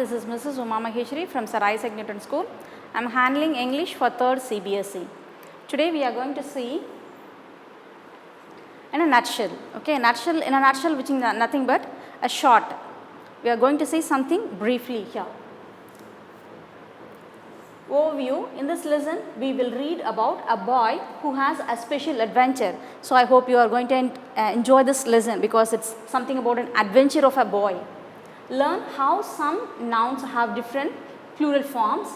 this is Mrs. Uma Maheshwari from Sir Isaac Newton School. I am handling English for 3rd CBSE. Today we are going to see in a nutshell, okay, in a nutshell which is nothing but a short. We are going to see something briefly here. Overview, in this lesson we will read about a boy who has a special adventure. So, I hope you are going to enjoy this lesson because it is something about an adventure of a boy. Learn how some nouns have different plural forms.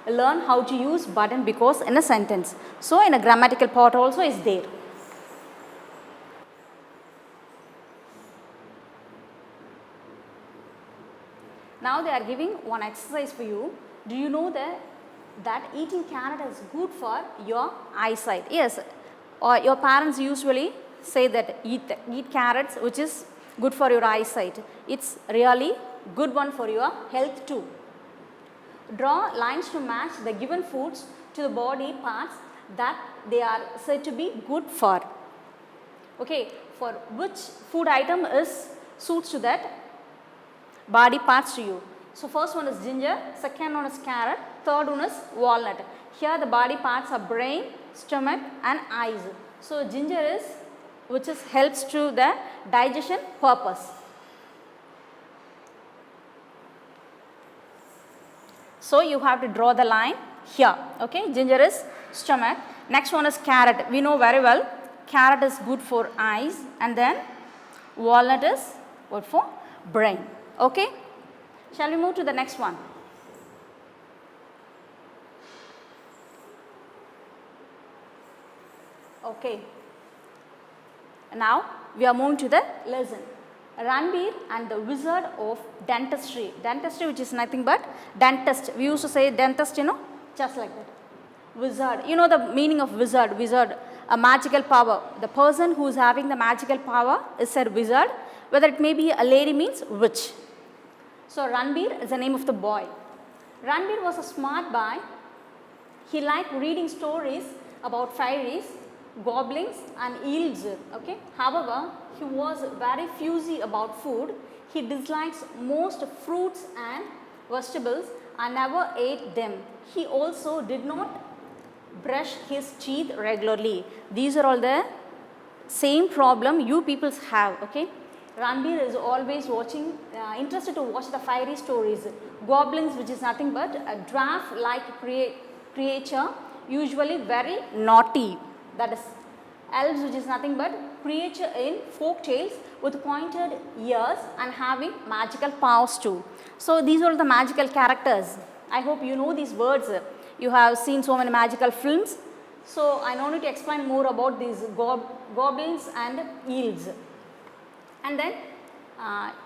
Learn how to use but and because in a sentence. So, in a grammatical part also is there. Now, they are giving one exercise for you. Do you know that eating carrot is good for your eyesight? Yes, your parents usually say that eat carrots which is good for your eyesight. It is really good one for your health too. Draw lines to match the given foods to the body parts that they are said to be good for. Okay, for which food item suits to that body parts to you. So, first one is ginger, second one is carrot, third one is walnut. Here the body parts are brain, stomach and eyes. So, ginger is which helps to the digestion purpose. So, you have to draw the line here, okay. Ginger is stomach. Next one is carrot. We know very well carrot is good for eyes, and then walnut is good for brain, okay. Shall we move to the next one? Okay. Now, we are moving to the lesson. Ranbir and the wizard of dentistry. Dentistry which is nothing but dentist. We used to say dentist, you know, just like that. Wizard. You know the meaning of wizard. Wizard, a magical power. The person who is having the magical power is said wizard. Whether it may be a lady means witch. So, Ranbir is the name of the boy. Ranbir was a smart boy. He liked reading stories about fairies, goblins and eels, okay. However, he was very fussy about food. He dislikes most fruits and vegetables and never ate them. He also did not brush his teeth regularly. These are all the same problem you people have, okay. Ranbir is always interested to watch the fairy stories. Goblins which is nothing but a dwarf like creature, usually very naughty. That is elves which is nothing but creature in folk tales with pointed ears and having magical powers too. So, these are the magical characters. I hope you know these words. You have seen so many magical films. So, I don't need to explain more about these goblins and eels. And then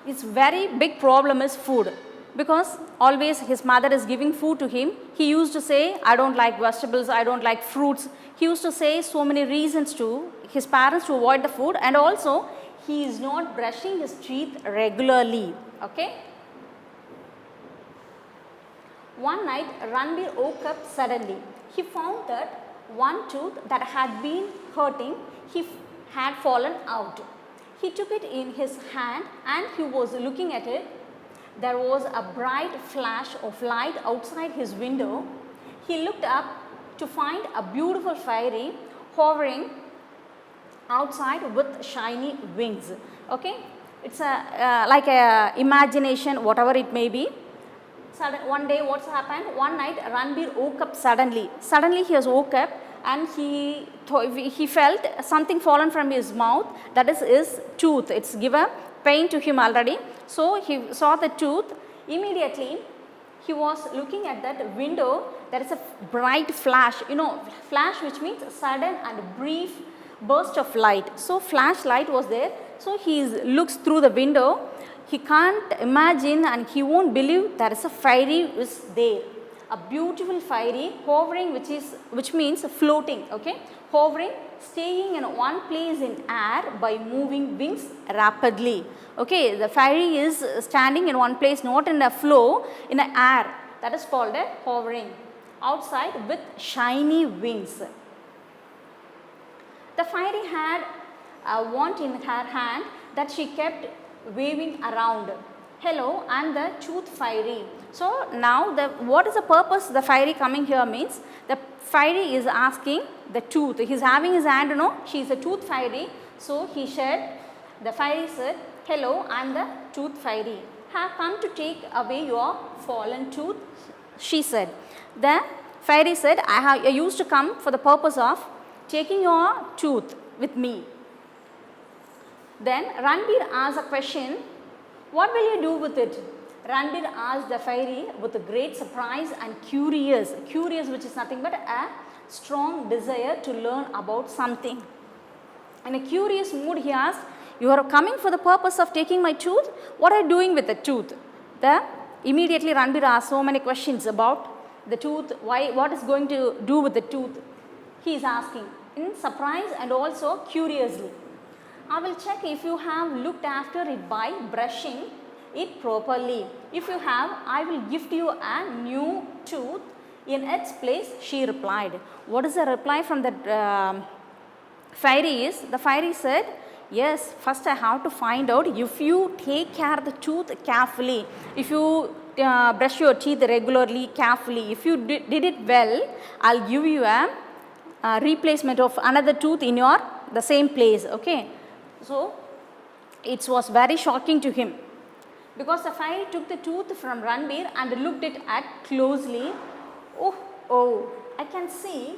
his very big problem is food, because always his mother is giving food to him. He used to say, I don't like vegetables, I don't like fruits. He used to say so many reasons to his parents to avoid the food, and also he is not brushing his teeth regularly, okay. One night Ranbir woke up suddenly. He found that one tooth that had been hurting had fallen out. He took it in his hand and he was looking at it. There was a bright flash of light outside his window. He looked up to find a beautiful fairy hovering outside with shiny wings, okay. It is like a imagination, whatever it may be. One day what's happened? One night Ranbir woke up suddenly. Suddenly he has woke up and he felt something fallen from his mouth, that is his tooth. It's given pain to him already. So, he saw the tooth. Immediately he was looking at that window. There is a bright flash, you know, flash which means sudden and brief burst of light. So, flashlight was there. So, he looks through the window. He can't imagine and he won't believe there is a fairy is there. A beautiful fairy hovering which means floating, okay. Hovering, staying in one place in air by moving wings rapidly, okay. The fairy is standing in one place, not in a flow, in the air. That is called a hovering. Outside with shiny wings. The fairy had a wand in her hand that she kept waving around. hello, and the tooth fairy. So, now what is the purpose the fairy coming here means, the fairy is asking the tooth, he is having his hand, she is a tooth fairy. So, he said, the fairy said, hello, I am the tooth fairy, have come to take away your fallen tooth, she said. The fairy said, I used to come for the purpose of taking your tooth with me. Then Ranbir asked a question, what will you do with it? Ranbir asked the fairy with a great surprise and curious which is nothing but a strong desire to learn about something. In a curious mood he asked, you are coming for the purpose of taking my tooth? What are you doing with the tooth? Immediately Ranbir asked so many questions about the tooth, what is going to do with the tooth? He is asking in surprise and also curiously. I will check if you have looked after it by brushing it properly. If you have, I will gift you a new tooth in its place, she replied. What is the reply from the fairy is, the fairy said, yes, first I have to find out if you take care of the tooth carefully, if you brush your teeth regularly, carefully, if you did it well, I will give you a replacement of another tooth in the same place, okay. So, it was very shocking to him because the fairy took the tooth from Ranbir and looked it at closely. Oh, I can see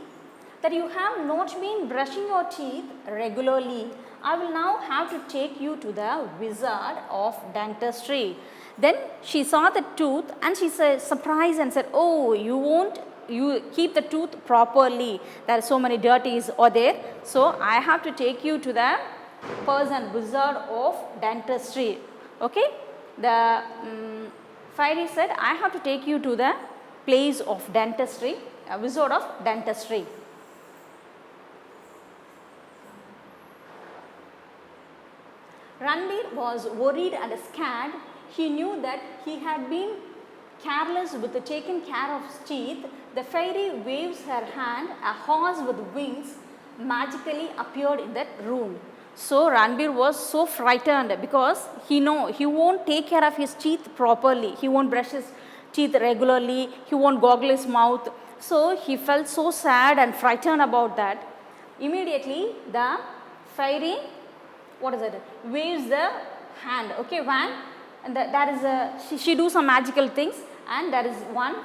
that you have not been brushing your teeth regularly. I will now have to take you to the wizard of dentistry. Then she saw the tooth and she said, surprised and said, oh, you keep the tooth properly. There are so many dirties are there. So, I have to take you to the wizard of dentistry, okay. The fairy said, I have to take you to the place of dentistry, wizard of dentistry. Ranbir was worried and scared. He knew that he had been careless with taking care of his teeth. The fairy waves her hand, a horse with wings magically appeared in that room. So, Ranbir was so frightened because he won't take care of his teeth properly, he won't brush his teeth regularly, he won't goggle his mouth. So, he felt so sad and frightened about that. Immediately, the fairy, waves the hand, okay, and that is she do some magical things, and there is one.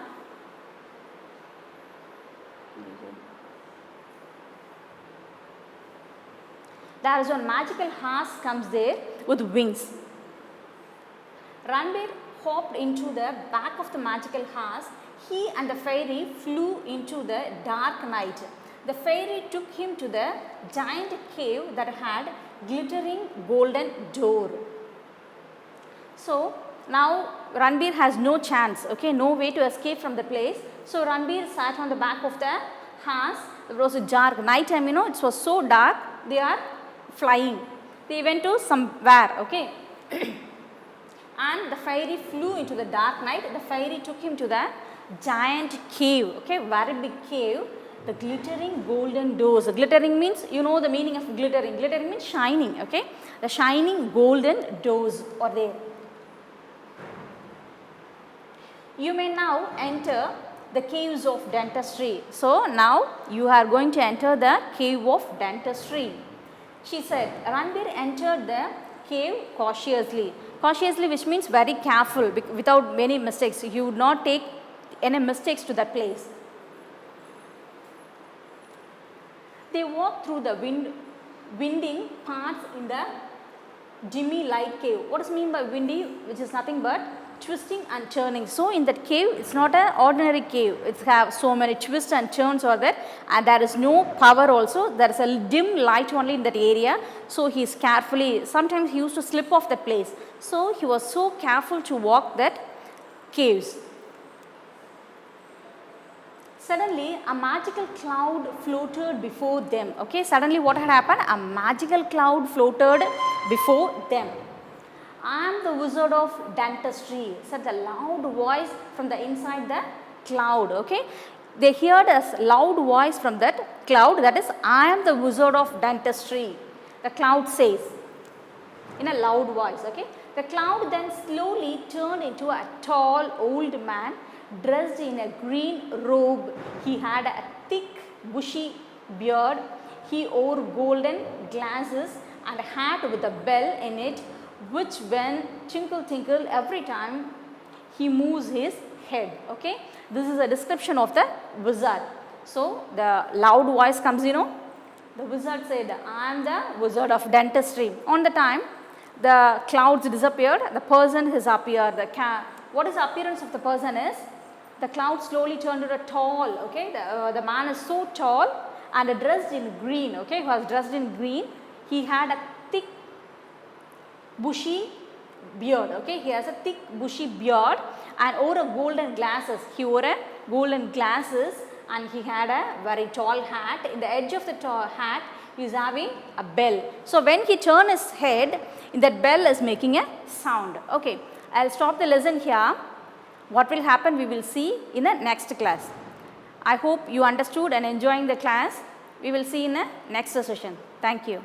There is one magical horse comes there with wings. Ranbir hopped into the back of the magical horse. He and the fairy flew into the dark night. The fairy took him to the giant cave that had glittering golden door. So, now Ranbir has no chance, okay, no way to escape from the place. So, Ranbir sat on the back of the horse. It was a dark night time, it was so dark, they are flying. They went to somewhere, okay. And the fairy flew into the dark night. The fairy took him to the giant cave, okay, very big cave. The glittering golden doors. Glittering means, the meaning of glittering. Glittering means shining, okay. The shining golden doors are there. You may now enter the caves of dentistry. So, now you are going to enter the cave of dentistry. She said, Ranbir entered the cave cautiously. Cautiously, which means very careful, without many mistakes. He would not take any mistakes to that place. They walked through the winding paths in the dimly light cave. What does mean by windy? Which is nothing but twisting and turning. So, in that cave, it's not an ordinary cave. It has so many twists and turns are there, and there is no power also. There is a dim light only in that area. So, he is carefully, sometimes he used to slip off that place. So, he was so careful to walk that caves. Suddenly, a magical cloud floated before them. Okay, suddenly what had happened? A magical cloud floated before them. I am the wizard of dentistry, said the loud voice from the inside the cloud. Okay, they heard a loud voice from that cloud, that is, I am the wizard of dentistry. The cloud says in a loud voice. Okay, The cloud then slowly turned into a tall old man dressed in a green robe. He had a thick bushy beard. He wore golden glasses and a hat with a bell in it, which when tinkle tinkle every time he moves his head. Okay, this is a description of the wizard. So the loud voice comes, the wizard said, I am the wizard of dentistry. On the time the clouds disappeared, the person has appeared. What is the appearance of the person is, the cloud slowly turned to a tall, okay, the man is so tall and dressed in green, okay, he was dressed in green. He had a thick bushy beard, okay, he has a thick bushy beard and wore a golden glasses. He wore a golden glasses and he had a very tall hat. In the edge of the tall hat he is having a bell. So when he turned his head, that bell is making a sound. Okay, I will stop the lesson here. What will happen we will see in the next class. I hope you understood and enjoying the class. We will see in the next session. Thank you.